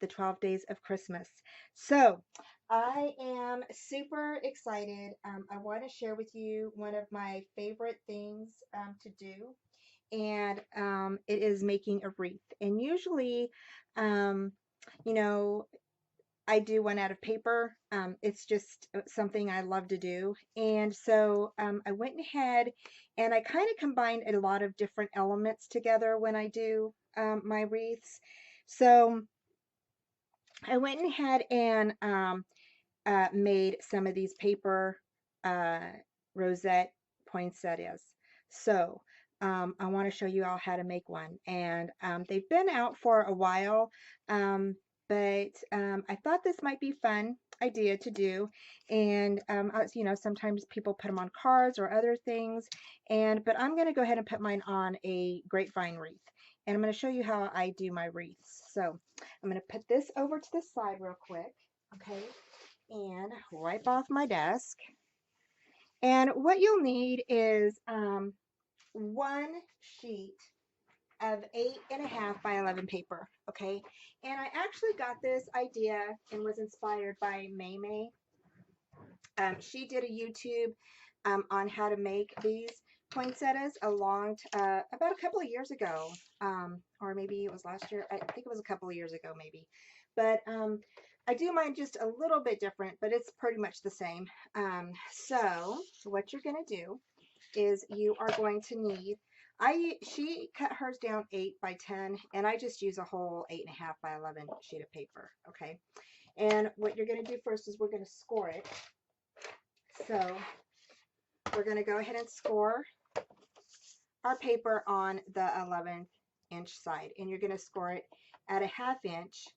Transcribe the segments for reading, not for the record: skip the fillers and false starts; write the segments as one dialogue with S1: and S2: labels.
S1: the 12 days of Christmas. So I am super excited. I want to share with you one of my favorite things to do, and it is making a wreath. And usually, um, you know, I do one out of paper. It's just something I love to do. And so I went ahead and I kind of combined a lot of different elements together when I do my wreaths. So I went ahead and made some of these paper uh, Rosette Poinsettias. So I want to show you all how to make one. And they've been out for a while, um, but I thought this might be fun idea to do. And sometimes people put them on cards or other things. But I'm going to go ahead and put mine on a grapevine wreath. And I'm going to show you how I do my wreaths. So I'm going to put this over to the side real quick. Okay, and wipe off my desk. And what you'll need is one sheet of 8.5 by 11 paper. Okay, and I actually got this idea and was inspired by May May. She did a YouTube on how to make these poinsettias about a couple of years ago, or maybe it was last year. I think it was a couple of years ago, maybe. But I do mine just a little bit different, but it's pretty much the same. So what you're going to do is you are going to need. She cut hers down 8 by 10, and I just use a whole 8.5 by 11 sheet of paper. Okay, and what you're going to do first is we're going to score it. So we're going to go ahead and score our paper on the 11-inch side, and you're going to score it at a 1/2 inch,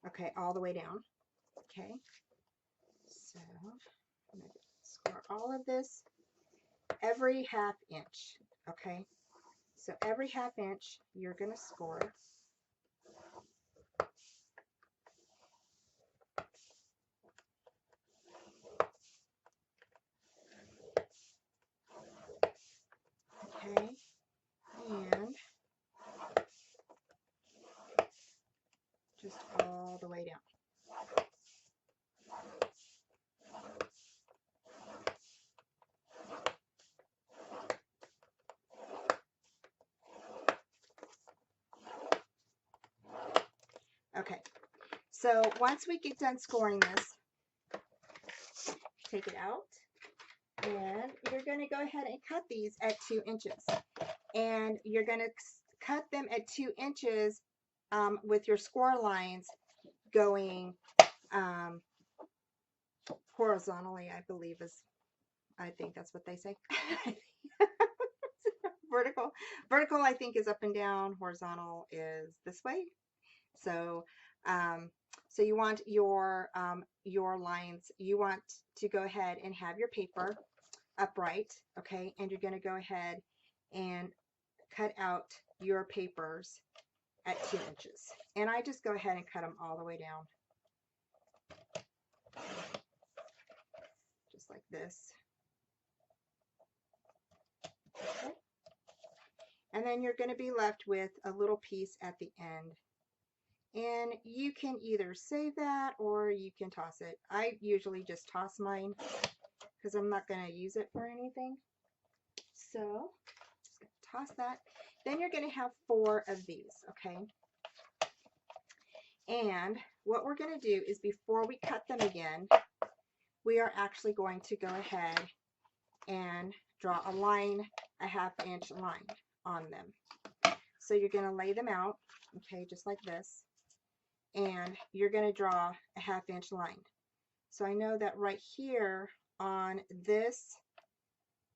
S1: okay, all the way down. Okay, so I'm going to score all of this every 1/2 inch. Okay, so every 1/2 inch you're going to score. Okay, and just all the way down. Okay, so once we get done scoring this, take it out, and you're going to go ahead and cut these at 2 inches. And you're going to cut them at 2 inches with your score lines going horizontally, I think that's what they say. Vertical. Vertical, I think, is up and down. Horizontal is this way. So, so you want your lines. You want to go ahead and have your paper upright, okay? And you're going to go ahead and cut out your papers at 2 inches. And I just go ahead and cut them all the way down. Just like this. Okay. And then you're going to be left with a little piece at the end. And you can either save that or you can toss it. I usually just toss mine because I'm not going to use it for anything. So, just going to toss that. Then you're going to have 4 of these, okay? And what we're going to do is before we cut them again, we are actually going to go ahead and draw a line, a 1/2 inch line on them. So you're going to lay them out, okay, just like this. And you're going to draw a 1/2 inch line. So I know that right here on this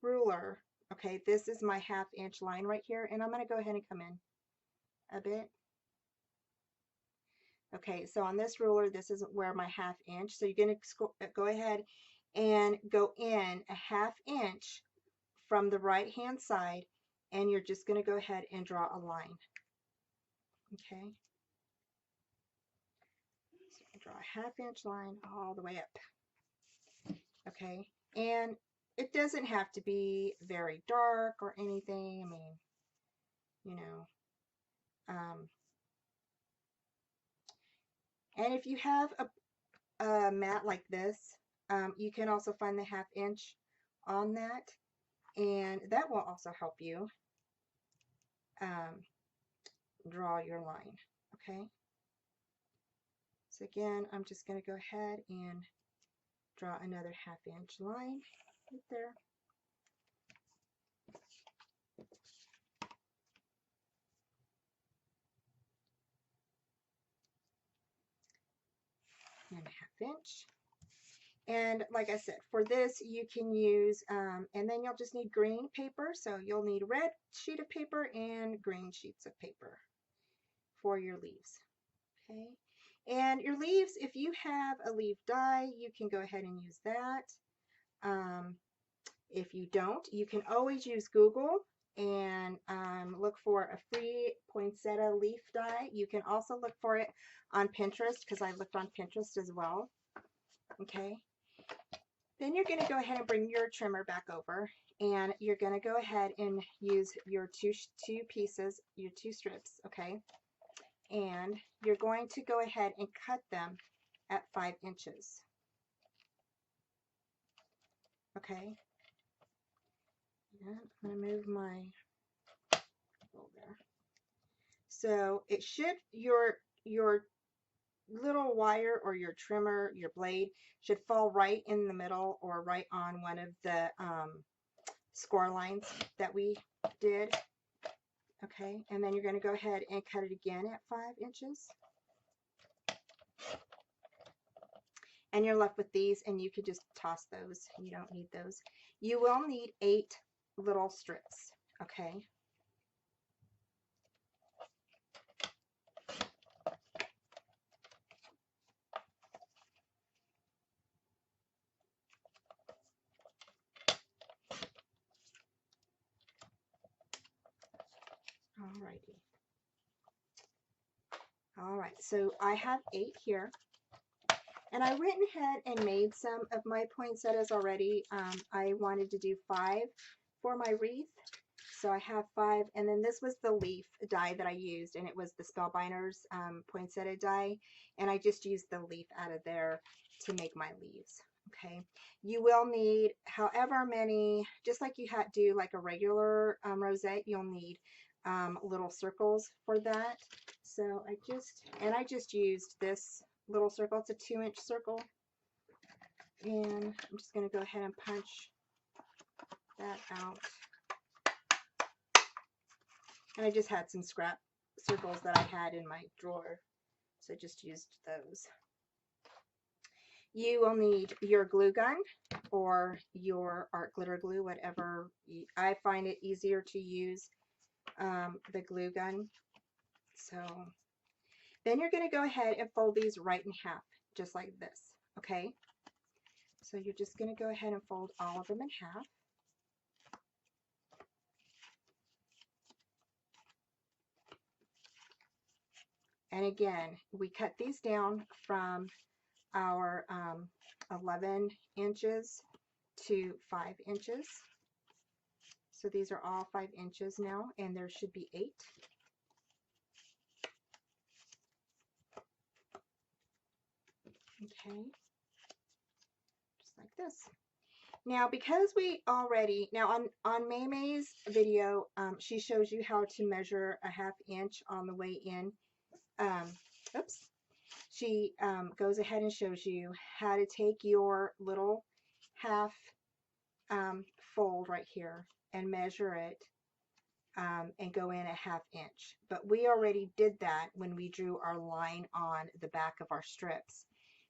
S1: ruler, okay, this is my 1/2 inch line right here, and I'm going to go ahead and come in a bit. Okay, so on this ruler, this is where my 1/2 inch. So you're going to go ahead and go in a 1/2 inch from the right hand side, and you're just going to go ahead and draw a line. Okay. So draw a 1/2 inch line all the way up. Okay, and it doesn't have to be very dark or anything. I mean, you know, And if you have a mat like this, you can also find the 1/2 inch on that, and that will also help you um, draw your line. Okay, so again, I'm just going to go ahead and draw another 1/2 inch line right there. And a 1/2 inch. And like I said, for this you can use, and then you'll just need green paper. So you'll need a red sheet of paper and green sheets of paper for your leaves. Okay. And your leaves, if you have a leaf die, you can go ahead and use that. If you don't, you can always use Google and look for a free poinsettia leaf die. You can also look for it on Pinterest, because I looked on Pinterest as well. Okay. Then you're going to go ahead and bring your trimmer back over, and you're going to go ahead and use your two pieces, your 2 strips, okay? And you're going to go ahead and cut them at 5 inches. Okay? And I'm going to move my there. So it should, your little wire or your trimmer, your blade, should fall right in the middle or right on one of the score lines that we did. Okay, and then you're going to go ahead and cut it again at 5 inches. And you're left with these, and you could just toss those. You don't need those. You will need 8 little strips. Okay. Alrighty. Alright, so I have 8 here. And I went ahead and made some of my poinsettias already. I wanted to do 5 for my wreath. So I have 5, and then this was the leaf die that I used, and it was the Spellbinders poinsettia die, and I just used the leaf out of there to make my leaves. Okay, you will need however many, just like you had do like a regular rosette, you'll need little circles for that. So I just used this little circle. It's a 2-inch circle, and I'm just going to go ahead and punch that out. And I just had some scrap circles that I had in my drawer, so I just used those. You will need your glue gun or your art glitter glue, whatever. I find it easier to use the glue gun. So then you're going to go ahead and fold these right in half, just like this. Okay, so you're just going to go ahead and fold all of them in half. And again, we cut these down from our 11 inches to 5 inches. So these are all 5 inches now, and there should be 8. Okay, just like this. Now, because we already, now on May's video, she shows you how to measure a 1/2 inch on the way in. Oops. She goes ahead and shows you how to take your little half fold right here and measure it and go in a 1/2 inch. But we already did that when we drew our line on the back of our strips.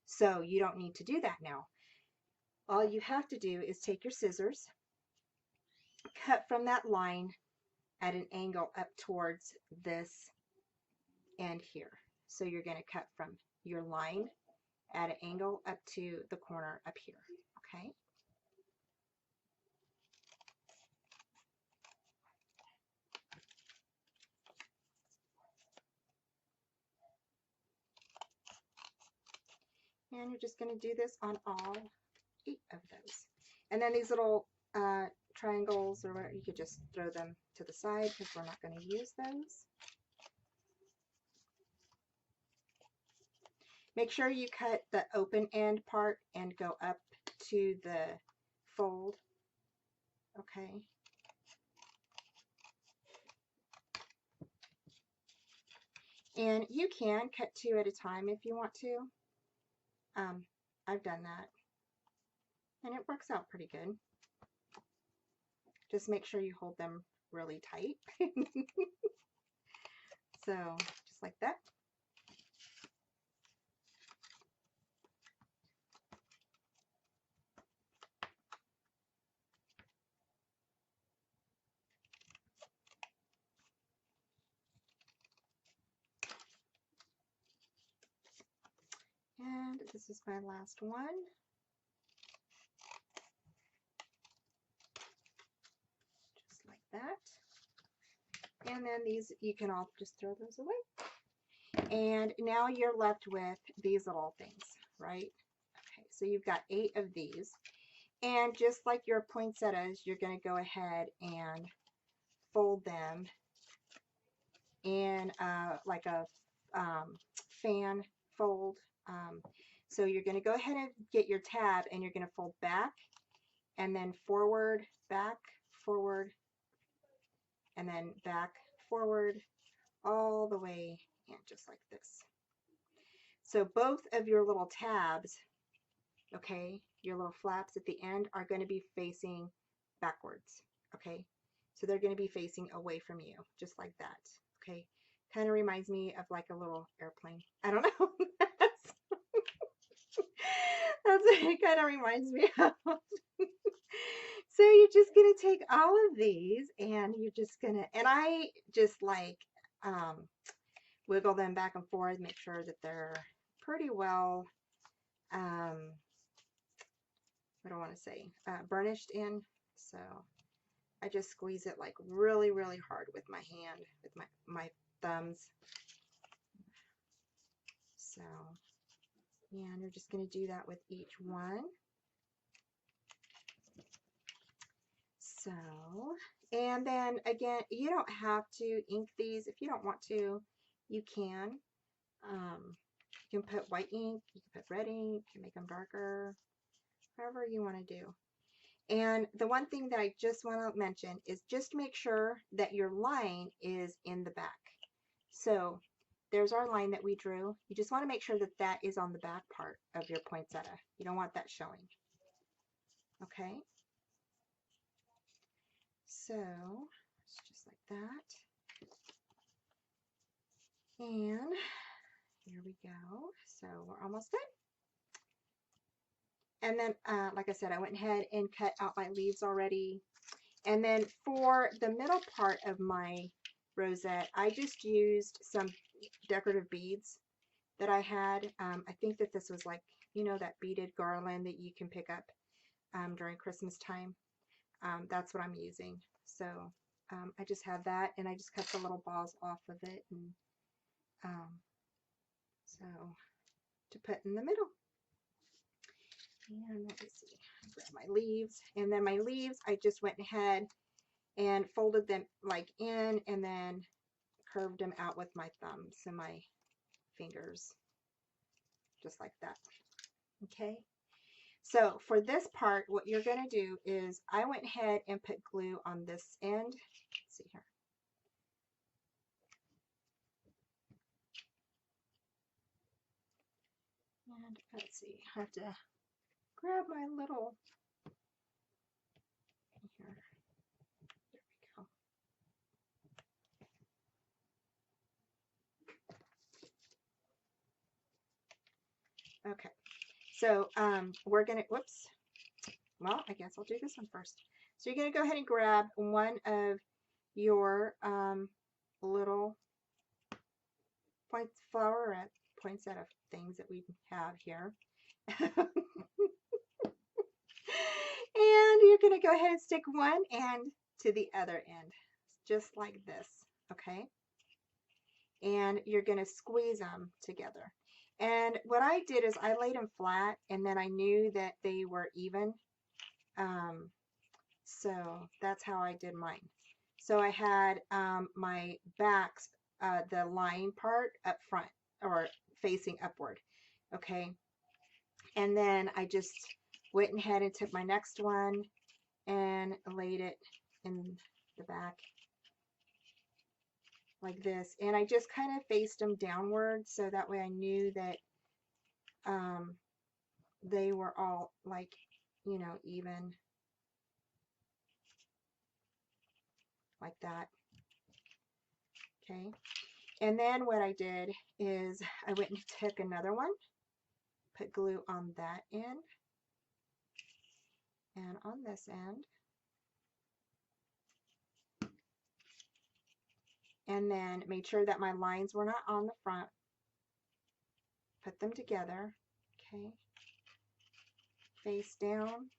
S1: So you don't need to do that now. All you have to do is take your scissors, cut from that line at an angle up towards this end here. So you're going to cut from your line at an angle up to the corner up here. Okay. And you're just going to do this on all 8 of those. And then these little triangles, or whatever, you could just throw them to the side because we're not going to use those. Make sure you cut the open end part and go up to the fold. Okay. And you can cut 2 at a time if you want to. I've done that. And it works out pretty good. Just make sure you hold them really tight. So, just like that. And this is my last one. Just like that. And then these, you can all just throw those away. And now you're left with these little things, right? Okay, so you've got 8 of these. And just like your poinsettias, you're going to go ahead and fold them in like a fan fold. So you're going to go ahead and get your tab and you're going to fold back and then forward, back, forward, and then back, forward, all the way, and just like this. So both of your little tabs, okay, your little flaps at the end are going to be facing backwards, okay? So they're going to be facing away from you, just like that, okay? Kind of reminds me of like a little airplane. I don't know. That's what it kind of reminds me of. So you're just going to take all of these and you're just going to, and I just like wiggle them back and forth, make sure that they're pretty well, what do I want to say, burnished in. So I just squeeze it like really, really hard with my hand, with my thumbs. So, and you're just going to do that with each one. So, and then again, you don't have to ink these. If you don't want to, you can. You can put white ink, you can put red ink, you can make them darker, however you want to do. And the one thing that I just want to mention is just make sure that your line is in the back. So there's our line that we drew. You just want to make sure that that is on the back part of your poinsettia. You don't want that showing. Okay? So it's just like that. And here we go. So we're almost done. And then, like I said, I went ahead and cut out my leaves already. And then for the middle part of my rosette, I just used some decorative beads that I had. I think that this was like, you know, that beaded garland that you can pick up during Christmas time. That's what I'm using. So I just have that, and I just cut the little balls off of it, and so to put in the middle. And let me see, grab my leaves, and then my leaves, I just went ahead and folded them like in, and then curved them out with my thumbs and my fingers, just like that. Okay. So for this part, what you're going to do is I went ahead and put glue on this end. Let's see here. And let's see, I have to grab my little, here, there we go. Okay, so we're going to, whoops, well, I guess I'll do this one first. So you're going to go ahead and grab one of your little flowerette poinsettia things that we have here. And you're going to go ahead and stick one end to the other end, just like this, okay? And you're going to squeeze them together. And what I did is I laid them flat, and then I knew that they were even. So that's how I did mine. So I had my backs, the line part up front, or facing upward. Okay. And then I just went ahead and took my next one and laid it in the back like this. And I just kind of faced them downward so that way I knew that they were all like, you know, even like that. Okay. And then what I did is I went and took another one, put glue on that end and on this end. And then made sure that my lines were not on the front. Put them together. Okay. Face down.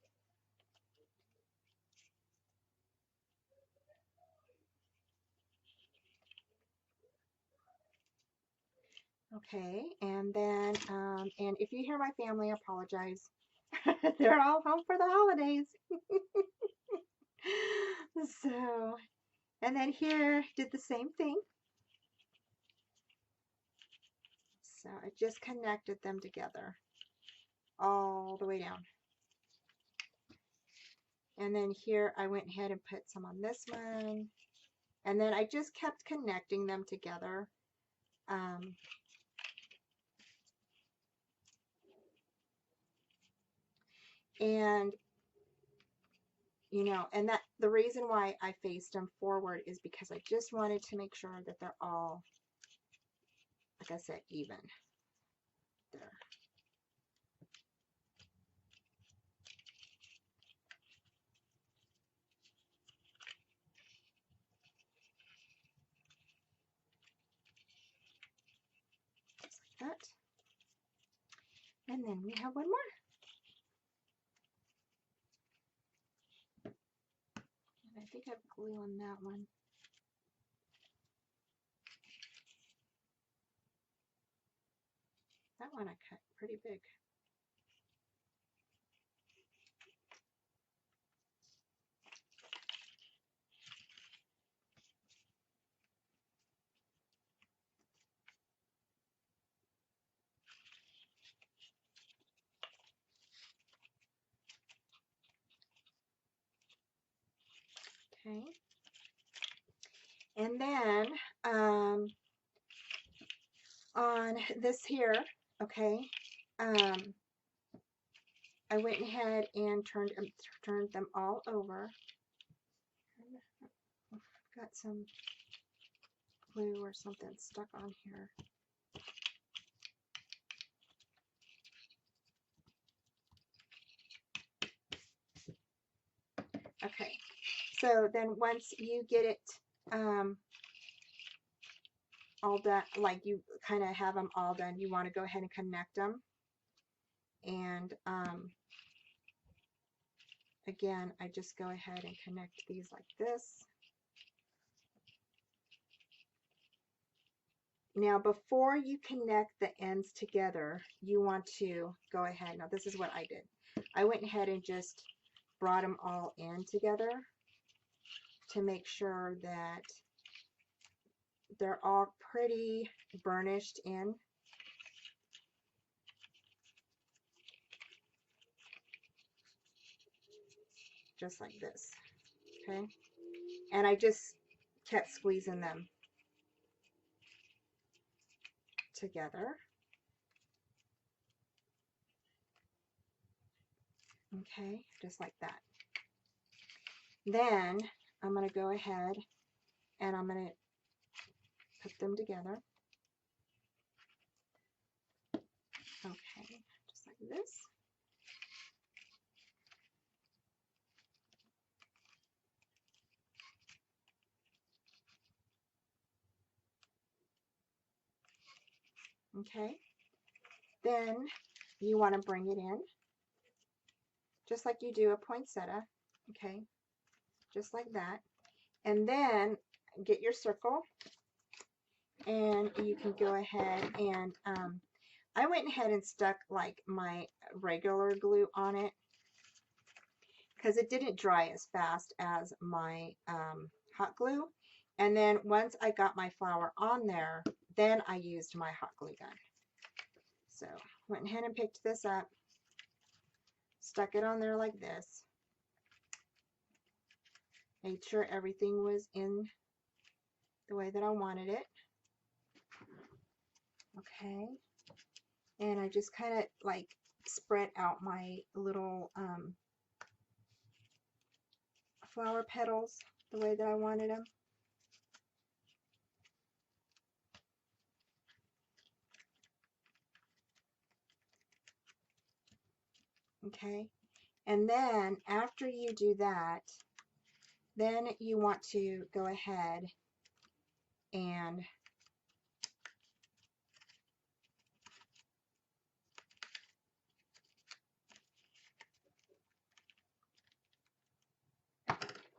S1: Okay, and then, and if you hear my family, I apologize. They're all home for the holidays. So, and then here, did the same thing. So I just connected them together all the way down. And then here I went ahead and put some on this one. And then I just kept connecting them together. And you know, and that the reason why I faced them forward is because I just wanted to make sure that they're all, like I said, even there. Just like that. And then we have one more. And I think I have glue on that one. That one I cut pretty big. Okay. And then on this here, okay, I went ahead and turned them all over. Got some glue or something stuck on here. Okay, so then once you get it all done, like you kind of have them all done, you want to go ahead and connect them. And again, I just go ahead and connect these like this. Now, before you connect the ends together, you want to go ahead. Now, this is what I did. I went ahead and just brought them all in together to make sure that they're all pretty burnished in. Just like this, okay? And I just kept squeezing them together. Okay, just like that. Then I'm going to go ahead and I'm going to put them together. Okay, just like this. Okay, then you want to bring it in just like you do a poinsettia. Okay, just like that. And then get your circle and you can go ahead and I went ahead and stuck like my regular glue on it because it didn't dry as fast as my hot glue. And then once I got my flower on there, then I used my hot glue gun. So went ahead and picked this up, stuck it on there like this, made sure everything was in the way that I wanted it. Okay, and I just kind of like spread out my little flower petals the way that I wanted them. Okay, and then after you do that, then you want to go ahead and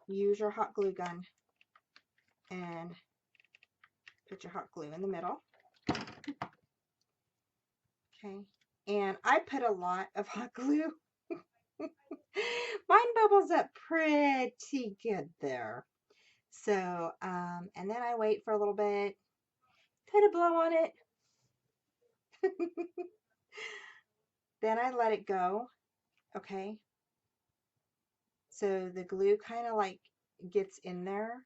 S1: use your hot glue gun and put your hot glue in the middle. Okay, and I put a lot of hot glue. Mine bubbles up pretty good there. So, and then I wait for a little bit, kind of blow on it. Then I let it go. Okay. So the glue kind of like gets in there,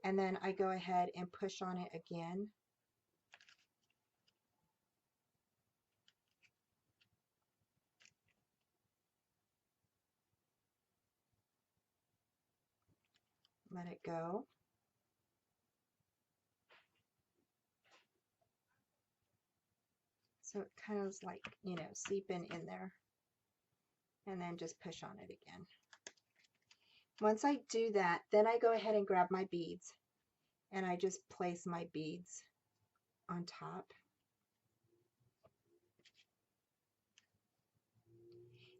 S1: and then I go ahead and push on it again. Let it go. So it kind of is like, you know, seeping in there, and then just push on it again. Once I do that, then I go ahead and grab my beads, and I just place my beads on top.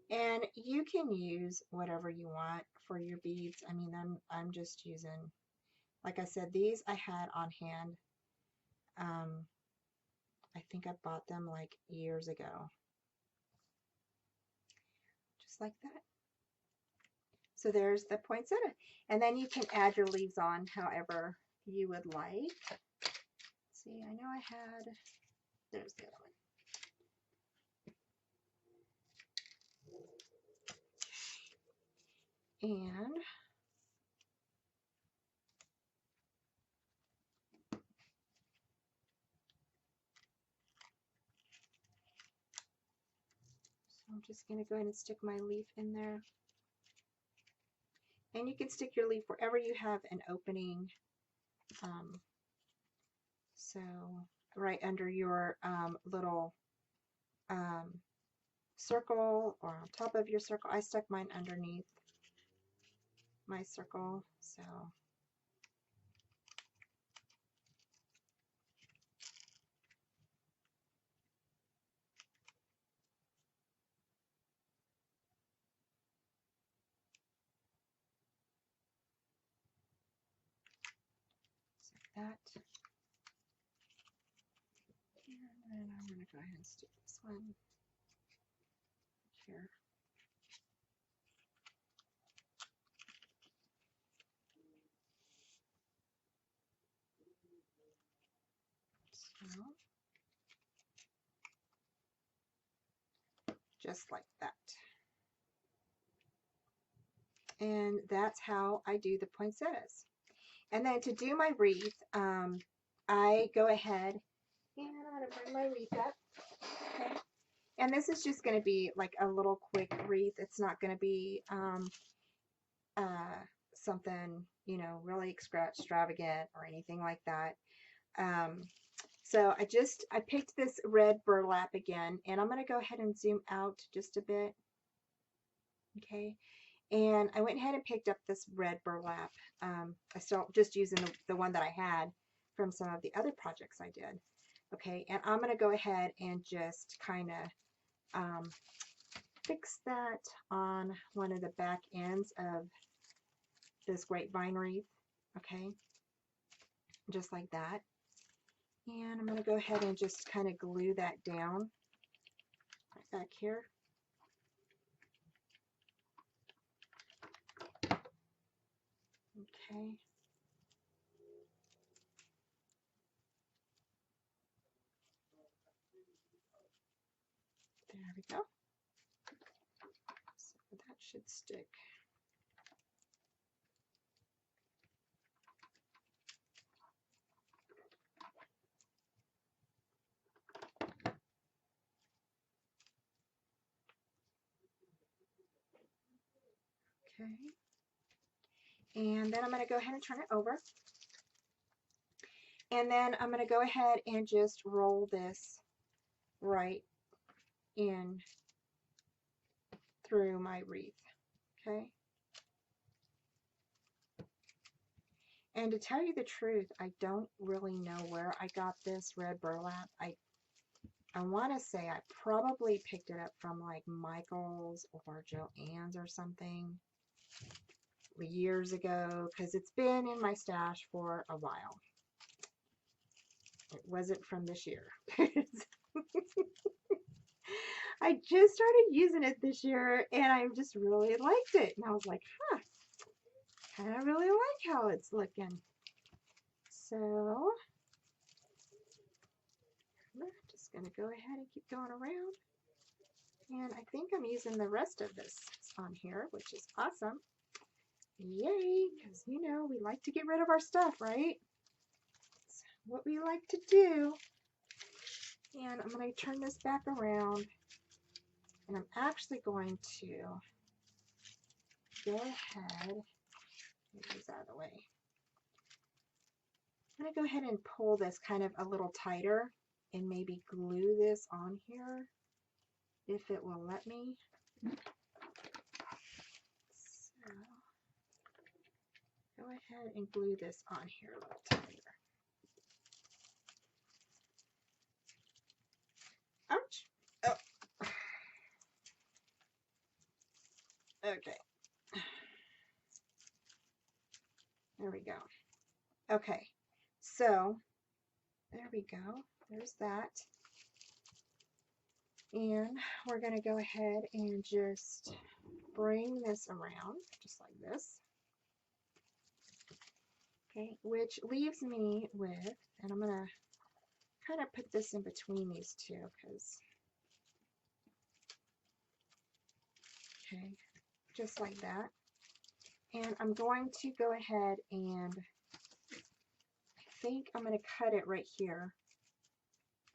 S1: And you can use whatever you want for your beads. I mean, I'm just using, like I said, these I had on hand. I think I bought them like years ago. Just like that. So there's the poinsettia. And then you can add your leaves on however you would like. See, I know I had, there's the other one. And so I'm just going to go ahead and stick my leaf in there. And you can stick your leaf wherever you have an opening. So right under your little circle, or on top of your circle. I stuck mine underneath my circle. So that. And then I'm going to go ahead and stick this one here. So, just like that. And that's how I do the poinsettias. And then to do my wreath, I go ahead and I'm going to bring my wreath up. Okay. And this is just going to be like a little quick wreath. It's not going to be something, you know, really extravagant or anything like that. So I picked this red burlap again, and I'm going to go ahead and zoom out just a bit. Okay. And I went ahead and picked up this red burlap. I still just using the one that I had from some of the other projects I did. Okay. And I'm going to go ahead and just kind of fix that on one of the back ends of this grapevine wreath. Okay. Just like that. And I'm going to go ahead and just kind of glue that down right back here. Okay. should stick. Okay. And then I'm going to go ahead and turn it over. And then I'm going to go ahead and just roll this right in through my wreath. Okay. And to tell you the truth, I don't really know where I got this red burlap. I want to say I probably picked it up from like Michael's or Joann's or something years ago, because it's been in my stash for a while. It wasn't from this year. I just started using it this year and I just really liked it. And I was like, huh, kind of really like how it's looking. So I'm just going to go ahead and keep going around. And I think I'm using the rest of this on here, which is awesome. Yay, because you know, we like to get rid of our stuff, right? It's what we like to do. And I'm going to turn this back around. And I'm actually going to go ahead, get these out of the way. I'm going to go ahead and pull this kind of a little tighter and maybe glue this on here if it will let me. So, go ahead and glue this on here a little tighter. Ouch! Oh. Okay. There we go. Okay. So, there we go. There's that. And we're going to go ahead and just bring this around, just like this. Okay, which leaves me with, and I'm going to kind of put this in between these two, because, okay, just like that. And I'm going to go ahead and I think I'm going to cut it right here,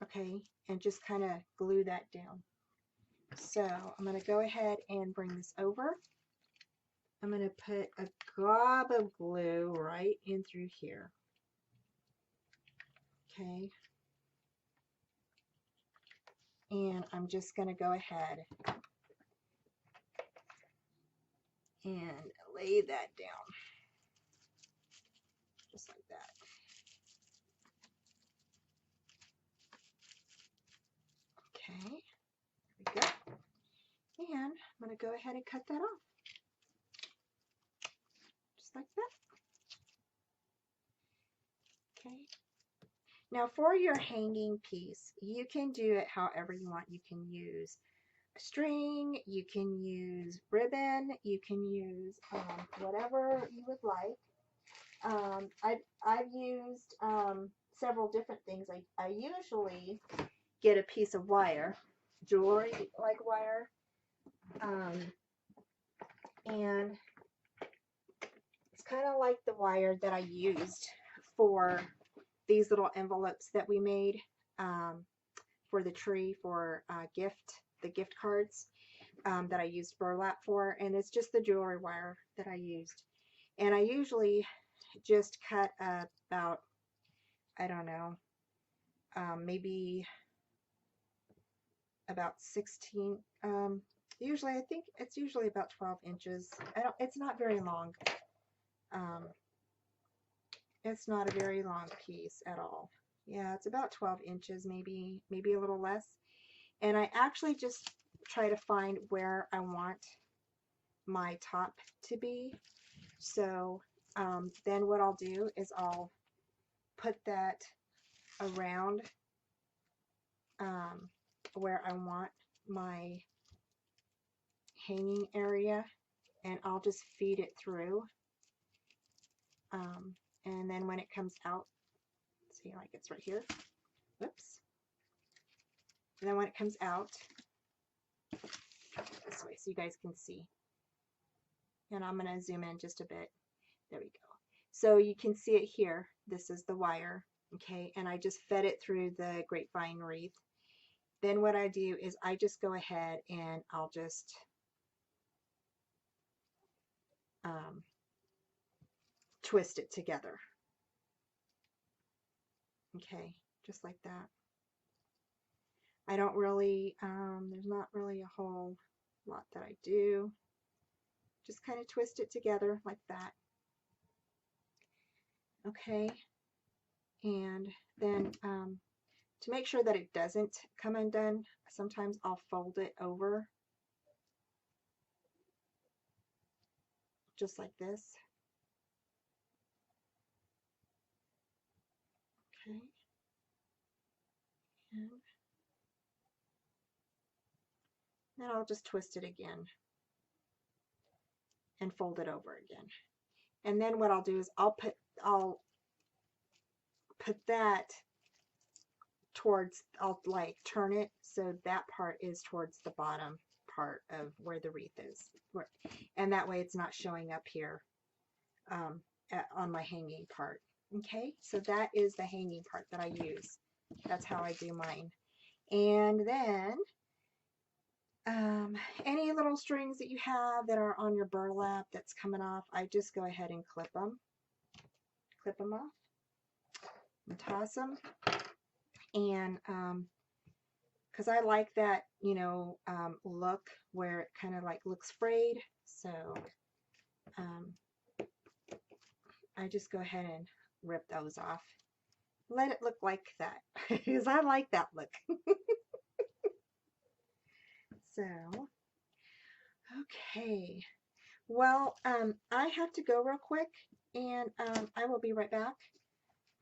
S1: okay, and just kind of glue that down. So I'm going to go ahead and bring this over. I'm going to put a glob of glue right in through here. Okay. And I'm just going to go ahead and lay that down. Just like that. Okay. There we go. And I'm going to go ahead and cut that off. Just like that. Okay. Now for your hanging piece, you can do it however you want. You can use string, you can use ribbon, you can use whatever you would like. I've used several different things. I usually get a piece of wire, jewelry like wire, and it's kind of like the wire that I used for these little envelopes that we made for the tree for the gift cards that I used burlap for, and it's just the jewelry wire that I used. And I usually just cut about, I don't know, maybe about 16, usually I think it's usually about 12 inches. It's not very long. It's not a very long piece at all. Yeah, it's about 12 inches, maybe a little less. And I actually just try to find where I want my top to be. So then what I'll do is I'll put that around where I want my hanging area, and I'll just feed it through. And then when it comes out, see, like it's right here. Whoops. And then when it comes out, this way so you guys can see. And I'm going to zoom in just a bit. There we go. So you can see it here. This is the wire, okay? And I just fed it through the grapevine wreath. Then what I do is I just go ahead and I'll just twist it together. Okay, just like that. I don't really, there's not really a whole lot that I do. Just kind of twist it together like that. Okay, and then to make sure that it doesn't come undone, sometimes I'll fold it over just like this. Okay, and then I'll just twist it again and fold it over again. And then what I'll do is I'll put that towards, I'll like turn it so that part is towards the bottom part of where the wreath is, and that way it's not showing up here on my hanging part. Okay, so that is the hanging part that I use. That's how I do mine. And then any little strings that you have that are on your burlap that's coming off, I just go ahead and clip them off and toss them. And because I like that, you know, look where it kind of like looks frayed. So I just go ahead and rip those off. Let it look like that because I like that look. So, okay. Well, I have to go real quick and I will be right back.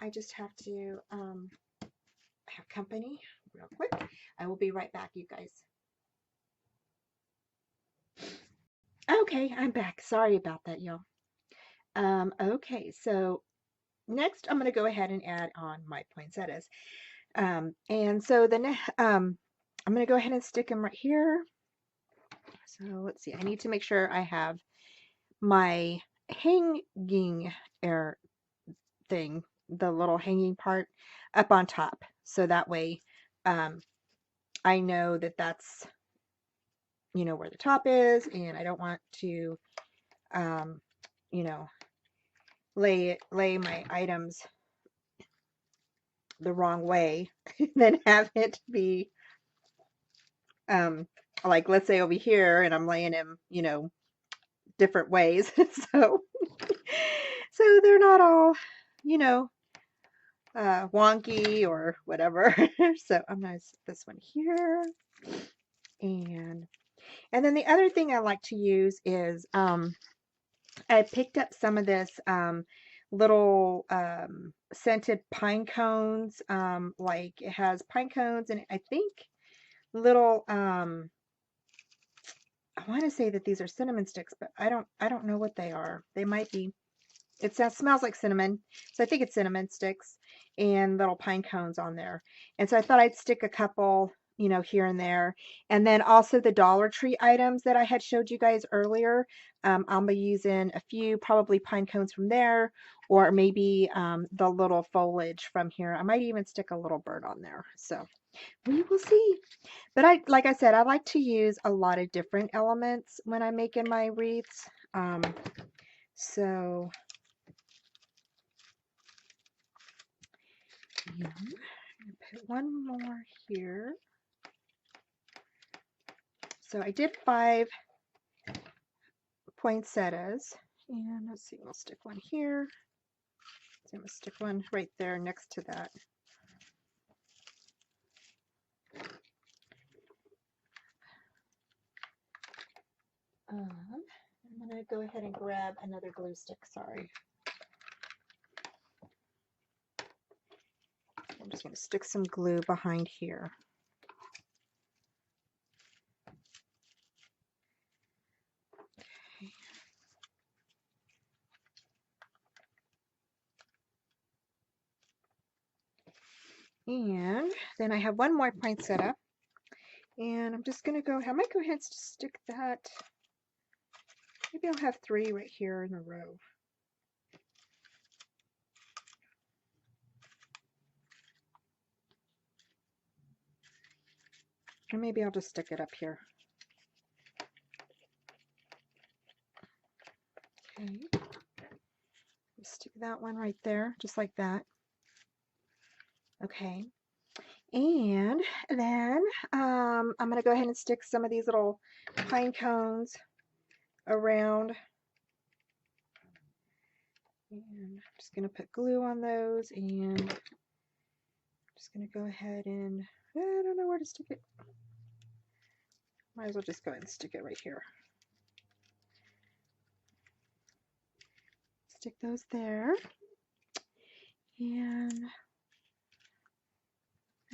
S1: I just have to have company real quick. I will be right back, you guys. Okay, I'm back. Sorry about that, y'all. Okay, so next I'm going to go ahead and add on my poinsettias. And so then I'm going to go ahead and stick them right here. So let's see, I need to make sure I have my hanging air thing, the little hanging part up on top. So that way I know that that's, you know, where the top is, and I don't want to, you know, lay my items the wrong way, then have it be, like let's say over here, and I'm laying them, you know, different ways, so they're not all, you know, wonky or whatever. So I'm gonna set this one here, and then the other thing I like to use is I picked up some of this little scented pine cones. Like it has pine cones and I think little I want to say that these are cinnamon sticks, but I don't know what they are. They might be. It smells like cinnamon, so I think it's cinnamon sticks and little pine cones on there. And so I thought I'd stick a couple, you know, here and there. And then also the Dollar Tree items that I had showed you guys earlier. I'll be using a few, probably pine cones from there, or maybe the little foliage from here. I might even stick a little bird on there. So we will see. But like I said, I like to use a lot of different elements when I'm making my wreaths. So yeah, I'm gonna put one more here. So I did 5 poinsettias, and let's see, we'll stick one here. So I'm gonna stick one right there next to that. I'm gonna go ahead and grab another glue stick. Sorry. I'm just gonna stick some glue behind here. And then I have one more poinsettia, and I'm just gonna go. I might go ahead and stick that Maybe I'll have 3 right here in a row. Or maybe I'll just stick it up here. Okay. Stick that one right there, just like that. Okay. And then I'm going to go ahead and stick some of these little pine cones around. And I'm just going to put glue on those, and I'm just going to go ahead and, I don't know where to stick it. Might as well just go ahead and stick it right here. Stick those there. And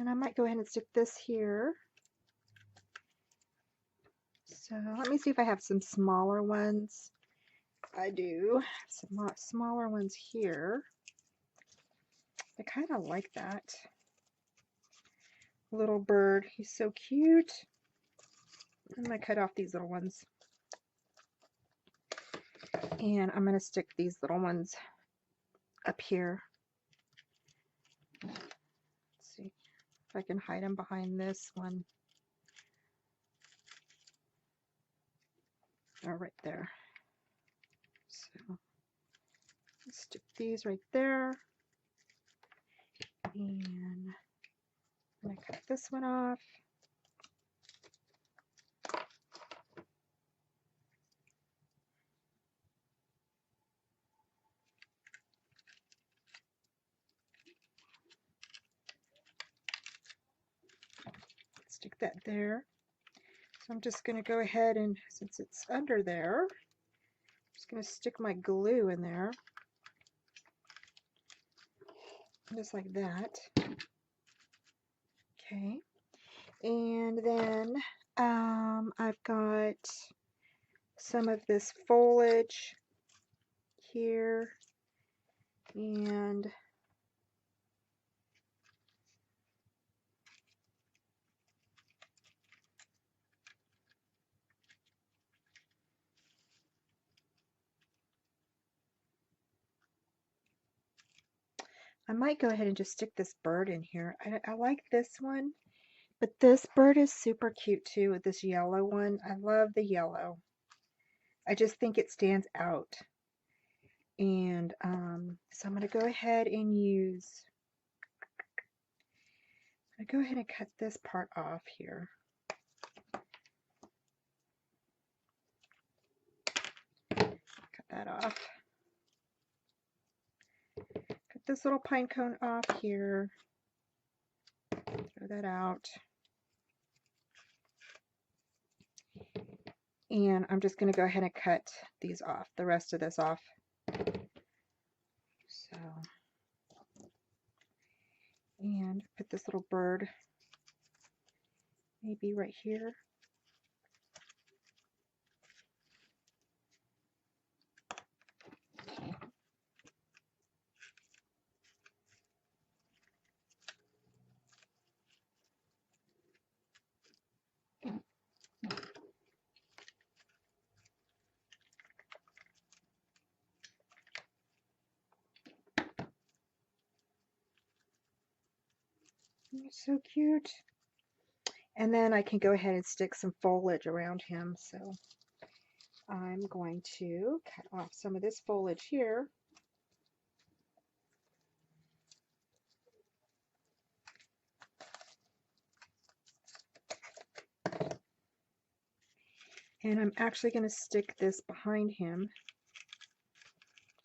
S1: I might go ahead and stick this here. So let me see if I have some smaller ones. I do. Some smaller ones here. I kind of like that. Little bird. He's so cute. I'm going to cut off these little ones. And I'm going to stick these little ones up here. Let's see if I can hide them behind this one. Oh, right there. So stick these right there. And I'm going to cut this one off. Stick that there. So I'm just going to go ahead and, since it's under there, I'm just going to stick my glue in there. Just like that. Okay. And then I've got some of this foliage here, and I might go ahead and just stick this bird in here. I like this one, but this bird is super cute too with this yellow one. I love the yellow. I just think it stands out. And so I'm going to go ahead and go ahead and cut this part off here. Cut that off. Cut this little pine cone off here. Throw that out. And I'm just going to go ahead and cut these off, the rest of this off. So, and put this little bird maybe right here. It's so cute. And then I can go ahead and stick some foliage around him. So I'm going to cut off some of this foliage here. And I'm actually going to stick this behind him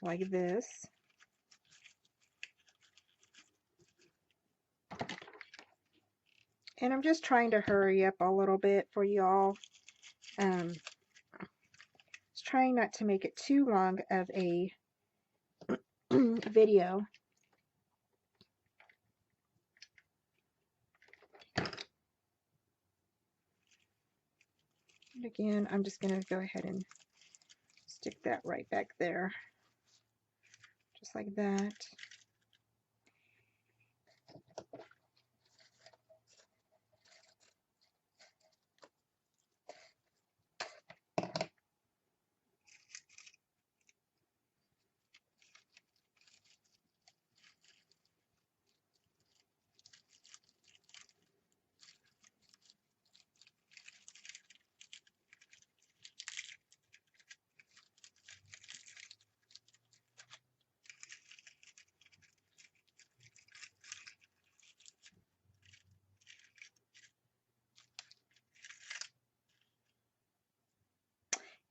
S1: like this. And I'm just trying to hurry up a little bit for y'all. Just trying not to make it too long of a video. And again, I'm just going to go ahead and stick that right back there. Just like that.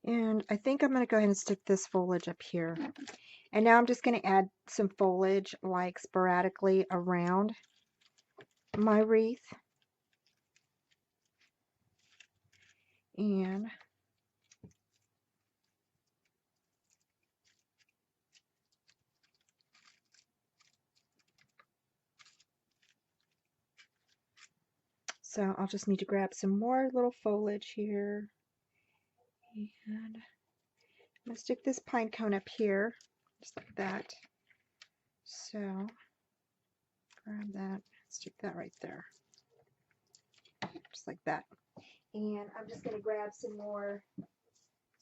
S1: And I think I'm going to go ahead and stick this foliage up here. And now I'm just going to add some foliage like sporadically around my wreath. And so I'll just need to grab some more little foliage here. And I'm going to stick this pine cone up here, just like that. So grab that, stick that right there, just like that. And I'm just going to grab some more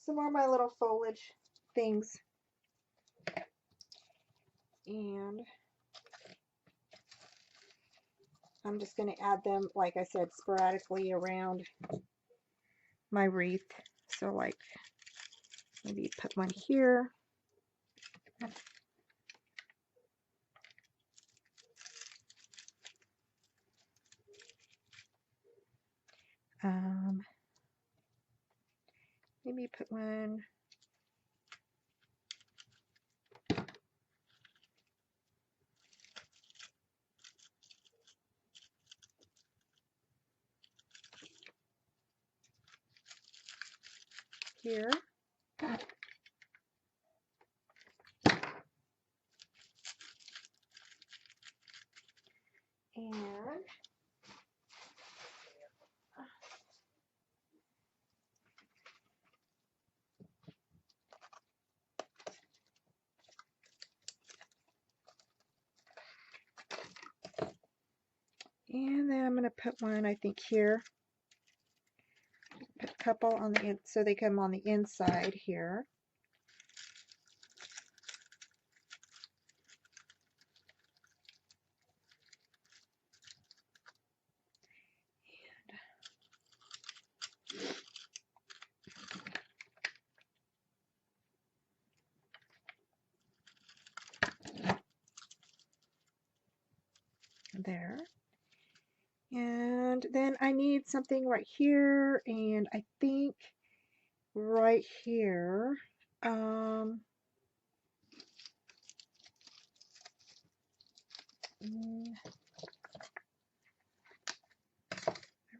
S1: of my little foliage things. And I'm just going to add them, like I said, sporadically around my wreath. So like maybe put one here. Maybe put one here. And then I'm going to put one, I think, here. Put a couple on the so they come on the inside here. There. And then I need something right here, and I think right here, I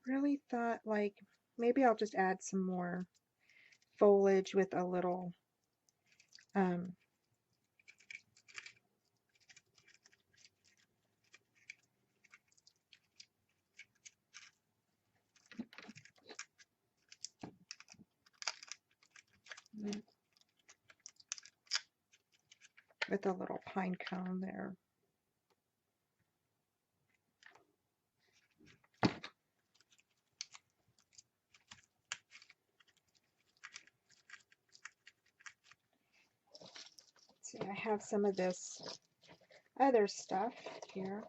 S1: really thought like maybe I'll just add some more foliage with a little with a little pine cone there. See, I have some of this other stuff here.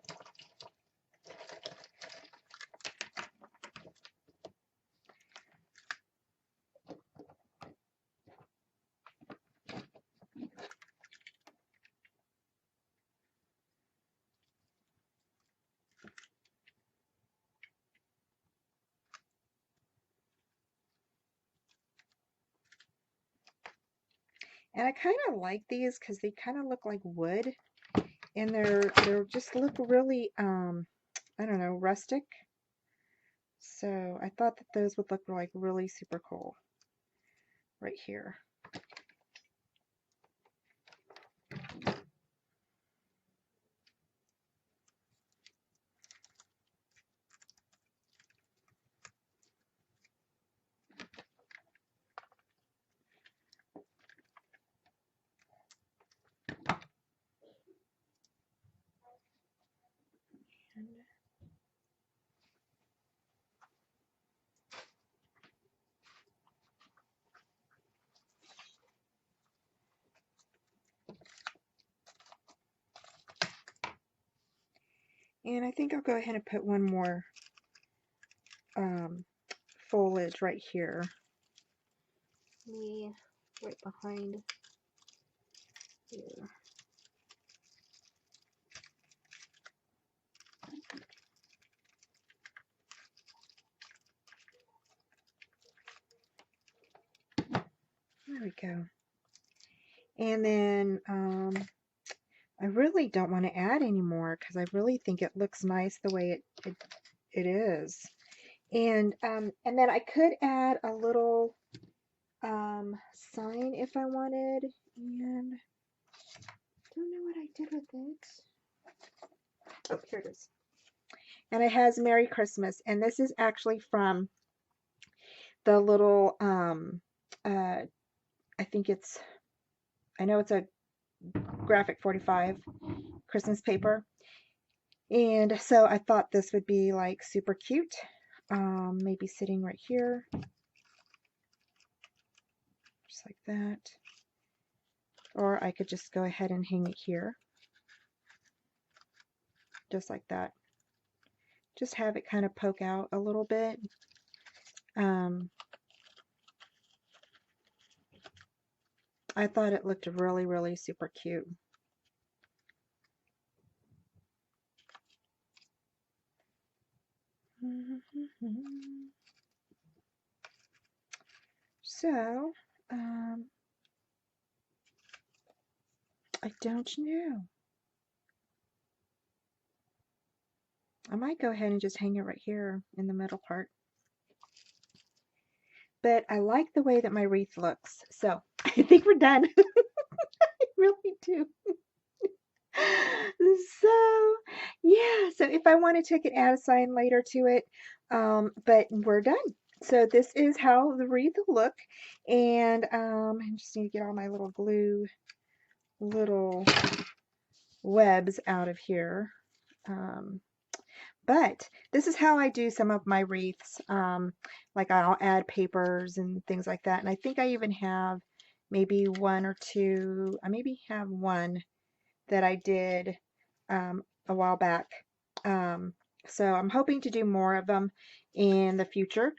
S1: And I kind of like these because they kind of look like wood, and they're just look really I don't know, rustic. So I thought that those would look like really super cool right here. And I think I'll go ahead and put one more foliage right here. Me right behind here. And then I really don't want to add any more because I really think it looks nice the way it is. And then I could add a little sign if I wanted. And don't know what I did with it. Oh, here it is. And it has Merry Christmas. And this is actually from the little I think I know it's a graphic 45 Christmas paper. And so I thought this would be like super cute. Maybe sitting right here. Just like that. Or I could just go ahead and hang it here. Just like that. Just have it kind of poke out a little bit. I thought it looked really, really super cute. So, I don't know. I might go ahead and just hang it right here in the middle part. But I like the way that my wreath looks. So, I think we're done. I really do. So, yeah. So, if I wanted to, I could add a sign later to it. But we're done. So, this is how the wreath will look. And I just need to get all my little glue, little webs out of here. But this is how I do some of my wreaths. Like I'll add papers and things like that. And I think I even have maybe one or two. I maybe have one that I did a while back. So I'm hoping to do more of them in the future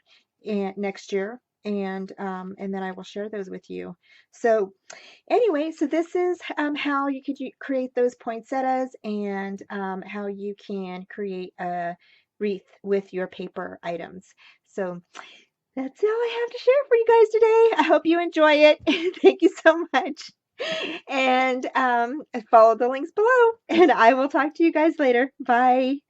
S1: and next year. And then I will share those with you. So anyway, so this is how you could create those poinsettias and how you can create a wreath with your paper items. So that's all I have to share for you guys today. I hope you enjoy it. Thank you so much. And follow the links below. And I will talk to you guys later. Bye.